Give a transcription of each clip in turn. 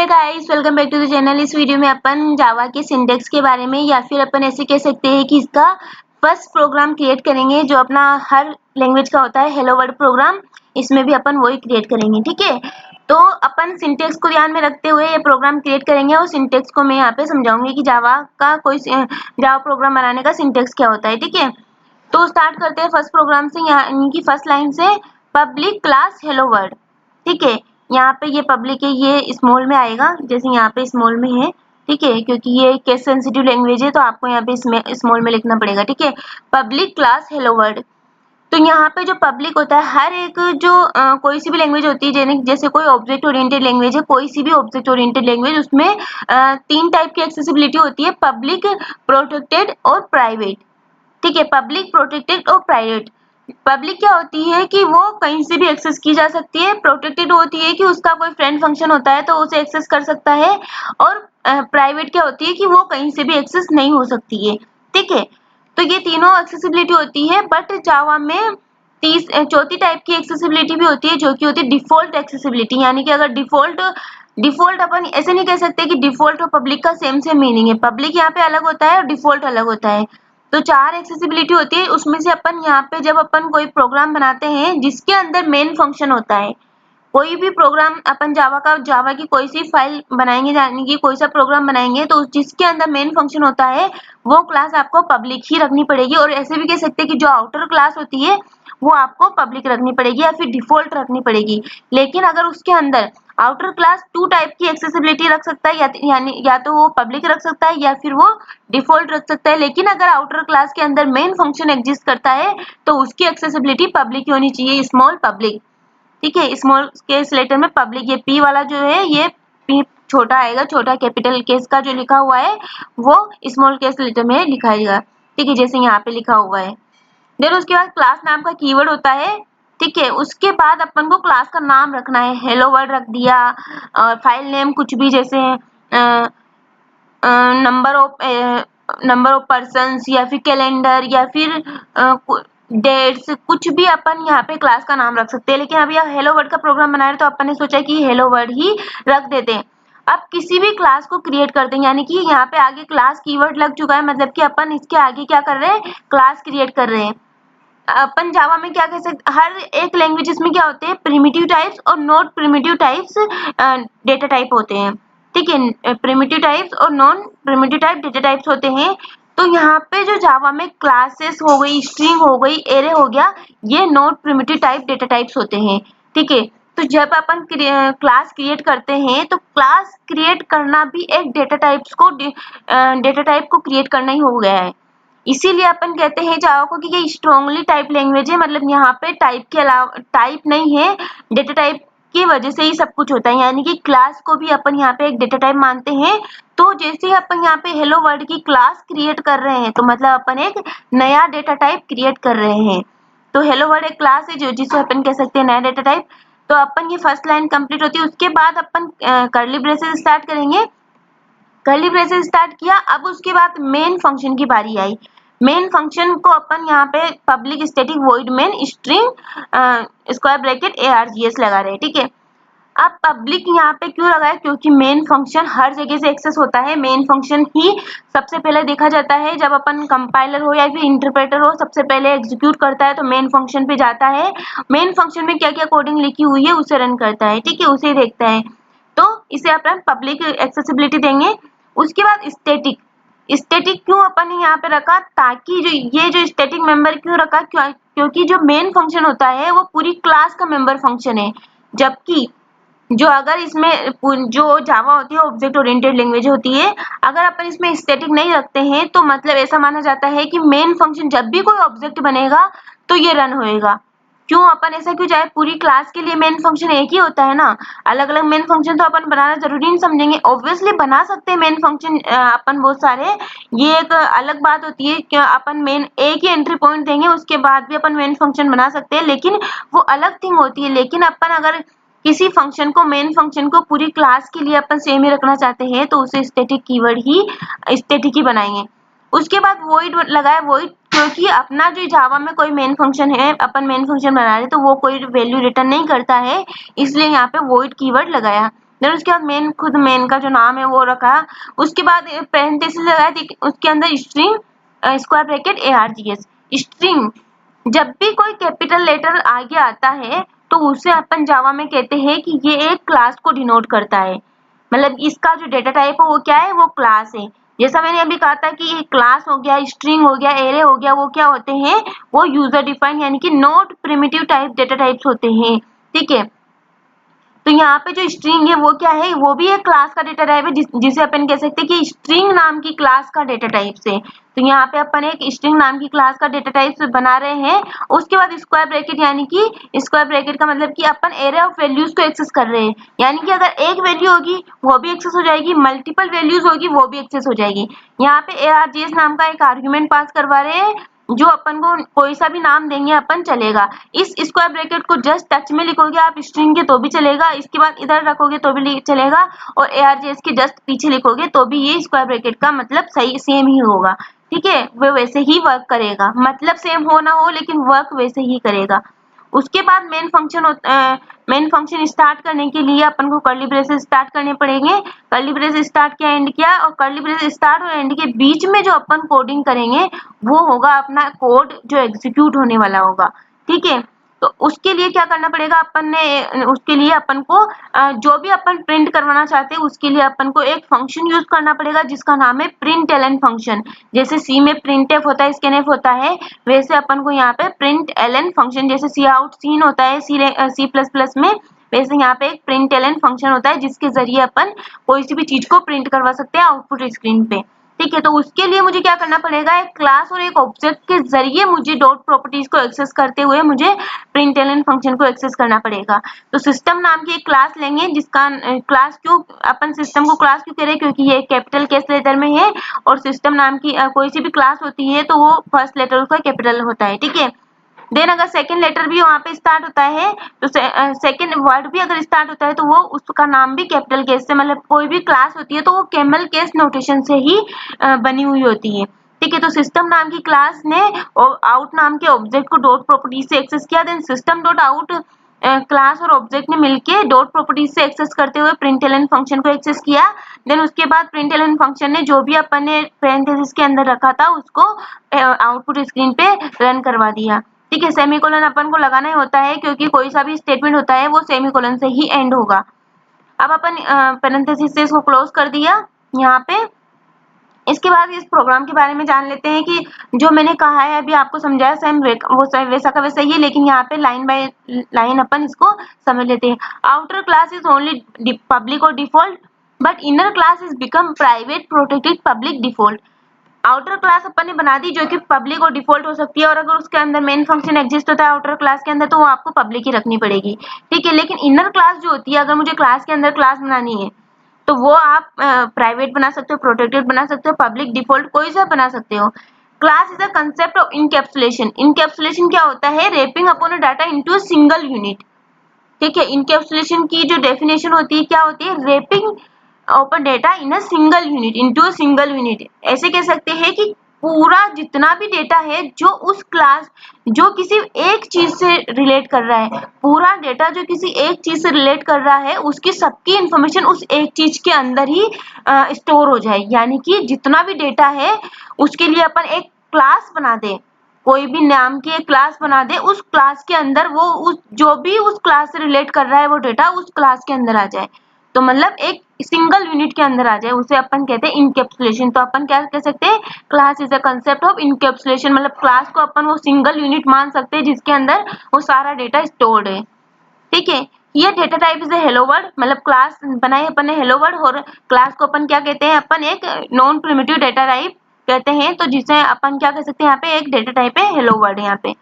Hey guys, welcome back to the channel. इस video में अपन जावा के सिंटैक्स के बारे में या फिर अपन ऐसे कह सकते हैं कि इसका फर्स्ट प्रोग्राम क्रिएट करेंगे जो अपना हर लैंग्वेज का होता है हेलो वर्ल्ड प्रोग्राम। इसमें भी अपन वही क्रिएट करेंगे, ठीक है। तो अपन सिंटैक्स को ध्यान में रखते हुए ये प्रोग्राम क्रिएट करेंगे और सिंटैक्स को मैं यहाँ पे समझाऊंगी कि जावा प्रोग्राम बनाने का सिंटैक्स क्या होता है, ठीक है। तो स्टार्ट करते हैं फर्स्ट प्रोग्राम से, यहाँ इनकी फर्स्ट लाइन से पब्लिक क्लास हेलो वर्ल्ड, ठीक है। यहाँ पे ये पब्लिक है, ये स्मॉल में आएगा, जैसे यहाँ पे स्मॉल में है, ठीक है, क्योंकि ये केस सेंसिटिव लैंग्वेज है तो आपको यहाँ पे स्मॉल में लिखना पड़ेगा, ठीक है। Public class hello world. तो यहाँ पे जो पब्लिक होता है, हर एक जो कोई सी भी लैंग्वेज होती है, जैसे कोई ऑब्जेक्ट ओरिएंटेड लैंग्वेज है, कोई सी भी ऑब्जेक्ट ओरिएंटेड लैंग्वेज, उसमें 3 टाइप की एक्सेसिबिलिटी होती है, पब्लिक, प्रोटेक्टेड और प्राइवेट, ठीक है। पब्लिक, प्रोटेक्टेड और प्राइवेट। पब्लिक क्या होती है कि वो कहीं से भी एक्सेस की जा सकती है। प्रोटेक्टेड होती है कि उसका कोई फ्रेंड फंक्शन होता है तो उसे एक्सेस कर सकता है। और प्राइवेट क्या होती है कि वो कहीं से भी एक्सेस नहीं हो सकती है, ठीक है। तो ये तीनों एक्सेसिबिलिटी होती है, बट जावा में चौथी टाइप की एक्सेसिबिलिटी भी होती है जो कि होती है डिफॉल्ट एक्सेसिबिलिटी। यानी कि अगर डिफॉल्ट अपन ऐसे नहीं कह सकते कि डिफॉल्ट और पब्लिक का सेम मीनिंग है। पब्लिक यहाँ पे अलग होता है और डिफॉल्ट अलग होता है। तो 4 एक्सेसिबिलिटी होती है, उसमें से अपन यहाँ पे जब अपन कोई प्रोग्राम बनाते हैं जिसके अंदर मेन फंक्शन होता है, कोई भी प्रोग्राम अपन जावा की कोई सी फाइल बनाएंगे, यानी कि कोई सा प्रोग्राम बनाएंगे, तो जिसके अंदर मेन फंक्शन होता है वो क्लास आपको पब्लिक ही रखनी पड़ेगी। और ऐसे भी कह सकते हैं कि जो आउटर क्लास होती है वो आपको पब्लिक रखनी पड़ेगी या फिर डिफॉल्ट रखनी पड़ेगी। लेकिन अगर उसके अंदर आउटर क्लास 2 टाइप की एक्सेसिबिलिटी रख सकता है, यानी या तो वो पब्लिक रख सकता है या फिर वो डिफॉल्ट रख सकता है। लेकिन अगर आउटर क्लास के अंदर मेन फंक्शन एग्जिस्ट करता है तो उसकी एक्सेसिबिलिटी पब्लिक ही होनी चाहिए, स्मॉल पब्लिक, ठीक है। स्मॉल केस लेटर में पब्लिक, ये पी वाला जो है ये पी छोटा आएगा, छोटा कैपिटल केस का जो लिखा हुआ है वो स्मॉल केस लेटर में लिखाएगा, ठीक है, जैसे यहाँ पे लिखा हुआ है। देन उसके बाद क्लास नाम का कीवर्ड होता है, ठीक है। उसके बाद अपन को क्लास का नाम रखना है, हेलो वर्ल्ड रख दिया, और फाइल नेम कुछ भी, जैसे नंबर ऑफ पर्सन्स या फिर कैलेंडर या फिर डेट्स, कुछ भी अपन यहाँ पे क्लास का नाम रख सकते हैं। लेकिन अभी हेलो वर्ल्ड का प्रोग्राम बना रहे तो अपन ने सोचा कि हेलो वर्ल्ड ही रख देते हैं। अब किसी भी क्लास को क्रिएट करते हैं, यानी कि यहाँ पे आगे क्लास कीवर्ड लग चुका है, मतलब कि अपन इसके आगे क्या कर रहे हैं, क्लास क्रिएट कर रहे हैं। अपन जावा में क्या कह सकते, हर एक लैंग्वेजेस में क्या होते हैं, प्रिमिटिव टाइप्स और not primitive types data type होते हैं, ठीक है। प्रिमिटिव टाइप्स और non primitive type data types होते हैं। तो यहाँ पे जो जावा में क्लासेस हो गई, स्ट्रिंग हो गई, एरे हो गया, ये not primitive type data types होते हैं, ठीक है। तो जब अपन क्लास क्रिएट करते हैं तो क्लास क्रिएट करना भी एक डेटा टाइप को क्रिएट करना ही हो गया है। इसीलिए अपन कहते हैं जावा को कि ये स्ट्रांगली टाइप लैंग्वेज है, मतलब यहाँ पे टाइप के अलावा टाइप नहीं है, डेटा टाइप की वजह से ही सब कुछ होता है। यानी कि क्लास को भी अपन यहाँ पे एक डेटा टाइप मानते हैं। तो जैसे ही अपन यहाँ पे हेलो वर्ल्ड की क्लास क्रिएट कर रहे हैं तो मतलब अपन एक नया डेटा टाइप क्रिएट कर रहे हैं। तो हेलो वर्ल्ड एक क्लास है जो जिसको अपन कह सकते हैं नया डेटा टाइप। तो अपन ये फर्स्ट लाइन कंप्लीट होती है, उसके बाद अपन कर्ली ब्रेसेस स्टार्ट करेंगे। कर्ली ब्रेसेस स्टार्ट किया, अब उसके बाद मेन फंक्शन की बारी आई। मेन फंक्शन को अपन यहाँ पे public static void main string square bracket args लगा रहे हैं, ठीक है। अब पब्लिक यहाँ पे क्यों लगाया, क्योंकि मेन फंक्शन हर जगह से एक्सेस होता है। मेन फंक्शन ही सबसे पहले देखा जाता है, जब अपन कंपाइलर हो या फिर इंटरप्रेटर हो, सबसे पहले एग्जीक्यूट करता है तो मेन फंक्शन पे जाता है। मेन फंक्शन में क्या क्या कोडिंग लिखी हुई है उसे रन करता है, ठीक है, उसे देखता है। तो इसे अपन पब्लिक एक्सेसिबिलिटी देंगे। उसके बाद स्टैटिक क्यों अपन ने यहाँ पे रखा, ताकि जो स्टैटिक मेंबर क्यों रखा, क्योंकि जो मेन फंक्शन होता है वो पूरी क्लास का मेंबर फंक्शन है। जबकि जो अगर इसमें जो जावा होती है ऑब्जेक्ट ओरिएंटेड लैंग्वेज होती है, अगर अपन इसमें स्टैटिक नहीं रखते हैं तो मतलब ऐसा माना जाता है कि मेन फंक्शन जब भी कोई ऑब्जेक्ट बनेगा तो ये रन होएगा। क्यों अपन ऐसा क्यों चाहे, पूरी क्लास के लिए मेन फंक्शन एक ही होता है ना, अलग अलग मेन फंक्शन तो अपन बनाना जरूरी नहीं समझेंगे। ऑब्वियसली बना सकते हैं मेन फंक्शन अपन बहुत सारे, ये एक अलग बात होती है कि अपन मेन एक ही एंट्री पॉइंट देंगे उसके बाद भी अपन मेन फंक्शन बना सकते हैं, लेकिन वो अलग थिंग होती है। लेकिन अपन अगर किसी फंक्शन को, मेन फंक्शन को पूरी क्लास के लिए अपन सेम ही रखना चाहते हैं तो उसे स्टैटिक ही बनाएंगे। उसके बाद वॉइड लगाया, वॉइड क्योंकि अपना जो जावा में कोई मेन फंक्शन है, अपन मेन फंक्शन बना रहे तो वो कोई वैल्यू रिटर्न नहीं करता है, इसलिए यहाँ पे वॉइड कीवर्ड लगाया। देन उसके बाद मेन, खुद मेन का जो नाम है वो रखा। उसके बाद पैरेंथेसिस लगाया, उसके अंदर string square bracket ARGS। String, जब भी कोई कैपिटल लेटर आगे आता है तो उसे अपन जावा में कहते हैं कि ये एक क्लास को डिनोट करता है। मतलब इसका जो डेटा टाइप है वो क्या है, वो क्लास है। जैसा मैंने अभी कहा था कि क्लास हो गया, स्ट्रिंग हो गया, एरे हो गया, वो क्या होते हैं, वो यूजर डिफाइंड यानी कि not primitive type data types होते हैं। ठीक है, तो यहाँ पे जो स्ट्रिंग है वो क्या है, वो भी एक क्लास का डेटा टाइप है, जिसे अपन कह सकते हैं कि स्ट्रिंग नाम की क्लास का डेटा टाइप से। तो यहाँ पे अपन एक स्ट्रिंग नाम की क्लास का डेटा टाइप बना रहे हैं। उसके बाद स्क्वायर ब्रैकेट, यानी कि स्क्वायर ब्रैकेट का मतलब कि अपन एरे ऑफ वैल्यूज को एक्सेस कर रहे हैं, यानी कि अगर एक वैल्यू होगी वो भी एक्सेस हो जाएगी, मल्टीपल वैल्यूज होगी वो भी एक्सेस हो जाएगी। यहाँ पे ARGS नाम का एक आर्ग्यूमेंट पास करवा रहे हैं, जो अपन को कोई सा भी नाम देंगे अपन चलेगा। इस स्क्वायर ब्रैकेट को जस्ट टच में लिखोगे आप स्ट्रिंग के तो भी चलेगा, इसके बाद इधर रखोगे तो भी चलेगा, और ARGS के जस्ट पीछे लिखोगे तो भी ये स्क्वायर ब्रैकेट का मतलब सही सेम ही होगा। ठीक है, वो वैसे ही वर्क करेगा, मतलब सेम हो ना हो लेकिन वर्क वैसे ही करेगा। उसके बाद मेन फंक्शन स्टार्ट करने के लिए अपन को कर्ली ब्रेसेस स्टार्ट करने पड़ेंगे। कर्ली ब्रेसेस स्टार्ट किया, एंड किया, और कर्ली ब्रेसेस स्टार्ट और एंड के बीच में जो अपन कोडिंग करेंगे वो होगा अपना कोड जो एग्जीक्यूट होने वाला होगा। ठीक है, तो उसके लिए क्या करना पड़ेगा, उसके लिए अपन को जो भी अपन प्रिंट करवाना चाहते हैं उसके लिए अपन को एक फंक्शन यूज करना पड़ेगा जिसका नाम है प्रिंटलन फंक्शन। जैसे सी में प्रिंटफ होता है, स्कैनफ होता है, वैसे अपन को यहाँ पे प्रिंटलन फंक्शन, जैसे सी आउट सीन होता है C++ में, वैसे यहाँ पे एक प्रिंटलन फंक्शन होता है जिसके जरिए अपन कोई सी भी चीज को प्रिंट करवा सकते हैं आउटपुट स्क्रीन पे। ठीक है, तो उसके लिए मुझे क्या करना पड़ेगा, एक क्लास और एक ऑब्जेक्ट के जरिए मुझे डॉट प्रॉपर्टीज को एक्सेस करते हुए मुझे प्रिंटलन फंक्शन को एक्सेस करना पड़ेगा। तो सिस्टम नाम की एक क्लास लेंगे, जिसका क्लास क्यों अपन सिस्टम को क्लास क्यों कह रहे हैं, क्योंकि ये कैपिटल केस लेटर में है, और सिस्टम नाम की कोई सी भी क्लास होती है तो वो फर्स्ट लेटर उसका कैपिटल होता है। ठीक है, देन अगर सेकंड लेटर भी वहां पे स्टार्ट होता है तो सेकंड वर्ड भी अगर स्टार्ट होता है तो वो उसका नाम भी कैपिटल केस से, मतलब कोई भी क्लास होती है तो वो कैमल केस नोटेशन से ही बनी हुई होती है। ठीक है, तो सिस्टम नाम की क्लास ने आउट नाम के ऑब्जेक्ट को डॉट प्रॉपर्टी से एक्सेस किया, then system dot out class और ऑब्जेक्ट ने मिलके डॉट प्रॉपर्टीज से एक्सेस करते हुए प्रिंटलन फंक्शन को एक्सेस किया। देन उसके बाद प्रिंटलन फंक्शन ने जो भी अपन ने पैरेंथेसिस के अंदर रखा था उसको आउटपुट स्क्रीन पे रन करवा दिया। ठीक है, सेमीकोलन अपन को लगाना ही होता है क्योंकि कोई सा भी स्टेटमेंट होता है वो सेमीकोलन से ही एंड होगा। अब अपन पैरेंथेसिस से इसको क्लोज कर दिया यहाँ पे। इसके बाद इस प्रोग्राम के बारे में जान लेते हैं कि जो मैंने कहा है अभी आपको समझाया सेम वो वैसा का वैसा ही है, लेकिन यहाँ पे लाइन बाय लाइन अपन इसको समझ लेते हैं। Outer class is only public और default, but inner class is become private protected public default. Outer class अपन ने बना दी जो कि पब्लिक और डिफॉल्ट हो सकती है, और अगर उसके अंदर मेन फंक्शन एग्जिस्ट होता है आउटर क्लास के अंदर तो वो आपको पब्लिक ही रखनी पड़ेगी। ठीक है, लेकिन इनर क्लास जो होती है, अगर मुझे क्लास के अंदर क्लास बनानी है तो वो आप प्राइवेट बना सकते हो, प्रोटेक्टेड बना सकते हो, पब्लिक, डिफॉल्ट कोई सा बना सकते हो। Class is a concept of encapsulation. Encapsulation क्या होता है, wrapping upon a data into a single unit. ठीक है, इनकैप्सुलेशन की जो डेफिनेशन होती है क्या होती है, wrapping open data in a single unit into a single unit. ऐसे कह सकते हैं कि पूरा जितना भी डेटा है जो उस क्लास, जो किसी एक चीज से रिलेट कर रहा है, पूरा डेटा जो किसी एक चीज से रिलेट कर रहा है उसकी सबकी इंफॉर्मेशन उस एक चीज के अंदर ही स्टोर हो जाए। यानी कि जितना भी डेटा है उसके लिए अपन एक क्लास बना दे, कोई भी नाम की एक क्लास बना दे, उस क्लास के अंदर वो उस जो भी उस क्लास से रिलेट कर रहा है वो डेटा उस क्लास के अंदर आ जाए, तो मतलब एक सिंगल यूनिट के अंदर आ जाए, उसे अपन कहते हैं इनकैप्सुलेशन। तो अपन क्या कह सकते हैं, class is a concept of encapsulation, मतलब क्लास को अपन वो सिंगल यूनिट मान सकते हैं जिसके अंदर वो सारा डेटा स्टोर्ड है। ठीक है, ये data type is hello word, मतलब क्लास बनाई अपन ने हेलो वर्ड, और क्लास को अपन क्या कहते हैं, अपन एक नॉन प्रिमिटिव डेटा टाइप कहते हैं, तो जिसे अपन क्या कह सकते हैं, यहाँ पे एक डेटा टाइप है हेलो वर्ड। यहाँ पे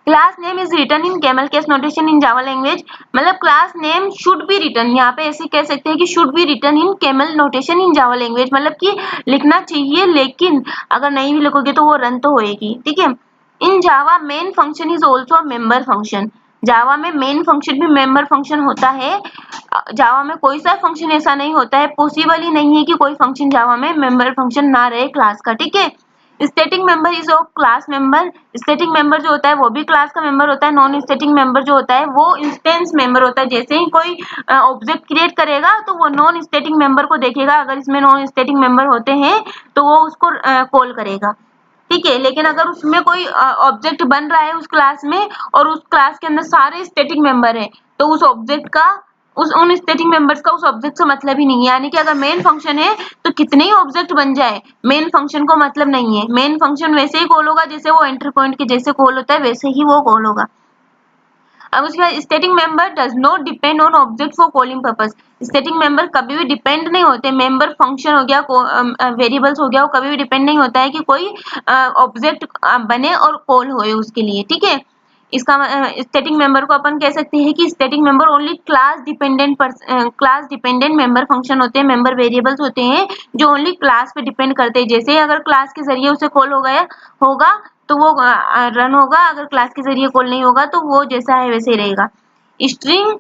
class name is written in camel case notation in Java language, मतलब class name should be written, यहाँ पे ऐसे कह सकते हैं कि should be written in camel notation in Java language, मतलब कि लिखना चाहिए, लेकिन अगर नहीं भी लिखोगे तो वो रन तो होएगी। ठीक है, in Java main function is also member function, Java में मेन फंक्शन भी मेंबर फंक्शन होता है। जावा में कोई सा फंक्शन ऐसा नहीं होता है, पॉसिबल ही नहीं है कि कोई फंक्शन जावा में मेंबर फंक्शन ना रहे क्लास का। ठीक है, static member is of class member. Static member जो होता है वो भी क्लास का मेंबर होता है। नॉन स्टैटिक मेंबर जो होता है वो इंस्टेंस मेंबर होता है। जैसे ही कोई ऑब्जेक्ट क्रिएट करेगा तो वो नॉन स्टैटिक मेंबर को देखेगा, अगर इसमें नॉन स्टैटिक मेंबर होते हैं तो वो उसको कॉल करेगा, ठीक है। लेकिन अगर उसमें कोई ऑब्जेक्ट बन रहा है उस क्लास में और उस क्लास के अंदर सारे स्टैटिक मेंबर हैं, तो उस ऑब्जेक्ट का उन स्टैटिक मेंबर्स का उस ऑब्जेक्ट से मतलब ही नहीं है। यानी कि अगर मेन फंक्शन है तो कितने ही ऑब्जेक्ट बन जाए, मेन फंक्शन को मतलब नहीं है। मेन फंक्शन वैसे ही कॉल होगा जैसे वो एंटर पॉइंट के जैसे कॉल होता है, वैसे ही वो कॉल होगा। अब उसके बाद static member does not depend on object for calling purpose. Static member कभी भी डिपेंड नहीं होते। मेंबर फंक्शन हो गया, वेरिएबल्स हो गया, वो कभी भी डिपेंड नहीं होता है कि कोई ऑब्जेक्ट बने और कॉल होए उसके लिए, ठीक है। इसका स्टैटिक मेंबर को अपन कह सकते हैं कि static member only class dependent member function होते हैं, मेंबर वेरिएबल्स होते हैं जो ओनली क्लास पे डिपेंड करते हैं। जैसे ही अगर क्लास के जरिए उसे कॉल हो गया होगा तो वो रन होगा, अगर क्लास के जरिए कॉल नहीं होगा तो वो जैसा है वैसे ही रहेगा। String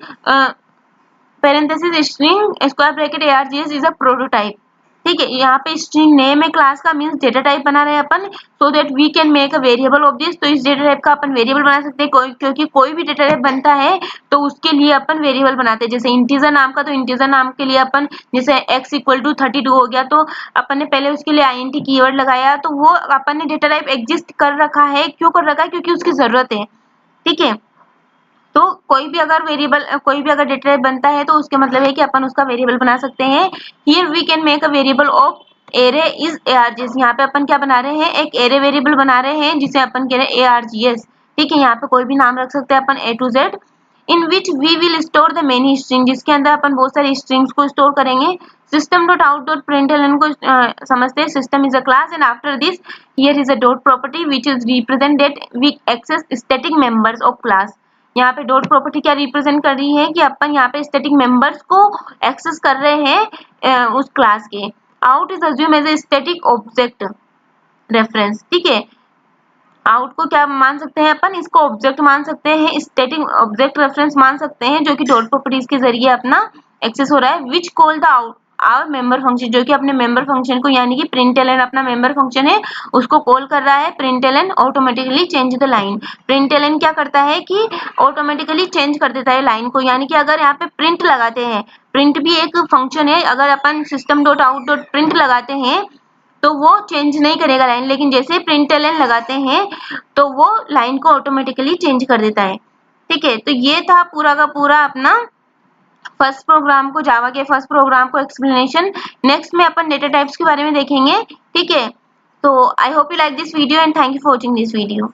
parenthesis string square bracket args is a prototype, ठीक है। यहाँ पे स्ट्रिंग नेम है क्लास का, मींस डेटा टाइप बना रहे हैं अपन, so that we can make a variable of this. तो इस डेटा टाइप का अपन वेरिएबल बना सकते हैं, क्योंकि कोई भी डेटा टाइप बनता है तो उसके लिए अपन वेरिएबल बनाते हैं। जैसे इंटीजर नाम का, तो इंटीजर नाम के लिए अपन जैसे x इक्वल टू 32 हो गया तो अपन ने पहले उसके लिए int कीवर्ड लगाया, तो वो अपन ने डेटा टाइप एग्जिस्ट कर रखा है। क्यों कर रखा है? क्योंकि उसकी जरूरत है, ठीक है। तो कोई भी अगर डेटा टाइप बनता है तो उसके मतलब है कि अपन उसका वेरिएबल बना सकते हैं। Here we can make a variable of array is args। यहाँ पे अपन क्या बना रहे हैं, एक एरे वेरिएबल बना रहे हैं जिसे अपन कह रहे हैं args, ठीक है। यहाँ पे कोई भी नाम रख सकते हैं अपन A to Z, in which we will store the many string, जिसके अंदर अपन बहुत सारी स्ट्रिंग्स को स्टोर करेंगे। System dot out dot println को समझते हैं। System is a class and after this here is a dot property which is represent that we access static members of class. यहाँ पे डॉट प्रॉपर्टी क्या रिप्रेजेंट कर रही है कि अपन यहाँ पे स्टैटिक मेंबर्स को एक्सेस कर रहे हैं उस क्लास के। Out is assume as a static object reference, ठीक है। आउट को क्या मान सकते हैं अपन, इसको ऑब्जेक्ट मान सकते हैं, स्टैटिक ऑब्जेक्ट रेफरेंस मान सकते हैं, जो कि डॉट प्रॉपर्टीज के जरिए अपना एक्सेस हो रहा है। Which call the out our member function, जो कि अपने मेंबर फंक्शन को यानी कि प्रिंटलन अपना मेंबर फंक्शन है उसको कॉल कर रहा है। Println automatically change the line. Println क्या करता है कि ऑटोमेटिकली चेंज कर देता है लाइन को। यानी कि अगर यहाँ पे प्रिंट लगाते हैं, प्रिंट भी एक फंक्शन है, अगर अपन system dot out dot print लगाते हैं तो वो चेंज नहीं करेगा लाइन, लेकिन जैसे ही प्रिंटलन लगाते हैं तो वो लाइन को ऑटोमेटिकली चेंज कर देता है, ठीक है। तो ये था पूरा का पूरा अपना फर्स्ट प्रोग्राम को, जावा के फर्स्ट प्रोग्राम को एक्सप्लेनेशन। नेक्स्ट में अपन डेटा टाइप्स के बारे में देखेंगे, ठीक है। तो I hope you like this video and thank you for watching this video.